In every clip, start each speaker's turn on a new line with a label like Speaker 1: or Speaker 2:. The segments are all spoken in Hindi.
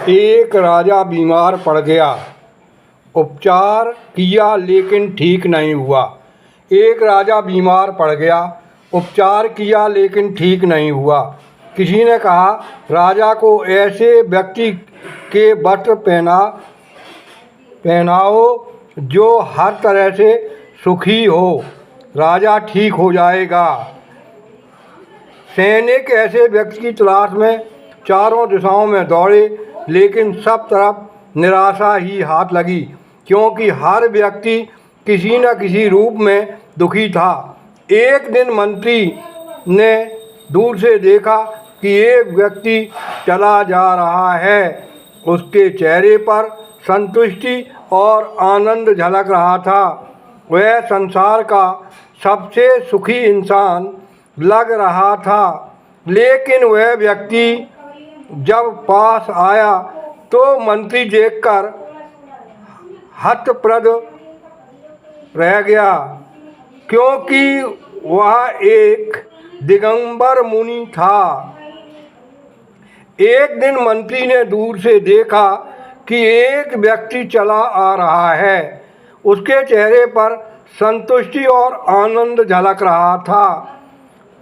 Speaker 1: एक राजा बीमार पड़ गया। उपचार किया लेकिन ठीक नहीं हुआ। एक राजा बीमार पड़ गया। उपचार किया लेकिन ठीक नहीं हुआ। किसी ने कहा, राजा को ऐसे व्यक्ति के वस्त्र पहनाओ जो हर तरह से सुखी हो, राजा ठीक हो जाएगा। सैनिक ऐसे व्यक्ति की तलाश में चारों दिशाओं में दौड़े, लेकिन सब तरफ निराशा ही हाथ लगी, क्योंकि हर व्यक्ति किसी न किसी रूप में दुखी था। एक दिन मंत्री ने दूर से देखा कि एक व्यक्ति चला जा रहा है। उसके चेहरे पर संतुष्टि और आनंद झलक रहा था। वह संसार का सबसे सुखी इंसान लग रहा था। लेकिन वह व्यक्ति जब पास आया तो मंत्री देखकर हतप्रभ रह गया, क्योंकि वह एक दिगंबर मुनि था। एक दिन मंत्री ने दूर से देखा कि एक व्यक्ति चला आ रहा है। उसके चेहरे पर संतुष्टि और आनंद झलक रहा था।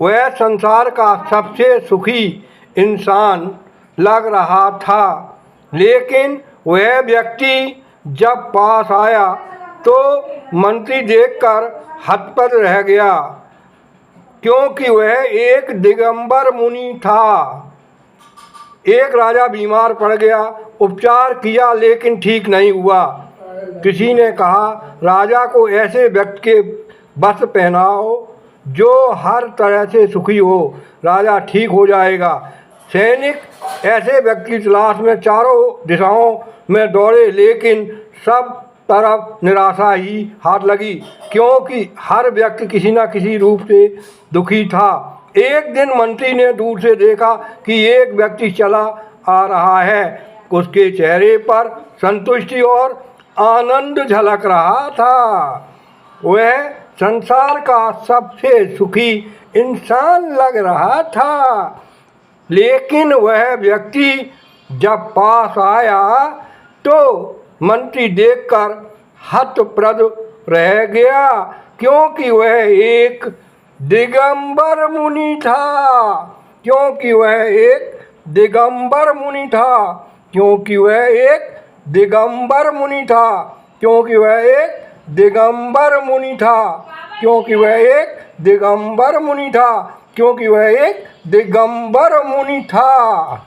Speaker 1: वह संसार का सबसे सुखी इंसान लग रहा था। लेकिन वह व्यक्ति जब पास आया तो मंत्री देखकर हतप्रभ रह गया, क्योंकि वह एक दिगंबर मुनि था। एक राजा बीमार पड़ गया। उपचार किया लेकिन ठीक नहीं हुआ। किसी ने कहा, राजा को ऐसे व्यक्ति के वस्त्र पहनाओ जो हर तरह से सुखी हो, राजा ठीक हो जाएगा। सैनिक ऐसे व्यक्ति की तलाश में चारों दिशाओं में दौड़े, लेकिन सब तरफ निराशा ही हाथ लगी, क्योंकि हर व्यक्ति किसी न किसी रूप से दुखी था। एक दिन मंत्री ने दूर से देखा कि एक व्यक्ति चला आ रहा है। उसके चेहरे पर संतुष्टि और आनंद झलक रहा था। वह संसार का सबसे सुखी इंसान लग रहा था। लेकिन वह व्यक्ति जब पास आया तो मंत्री देखकर हतप्रभ रह गया, क्योंकि वह एक दिगंबर मुनि था। क्योंकि वह एक दिगंबर मुनि था। क्योंकि वह एक दिगंबर मुनि था। क्योंकि वह एक दिगंबर मुनि था। क्योंकि वह एक दिगंबर मुनि था। क्योंकि वह एक दिगंबर मुनि था।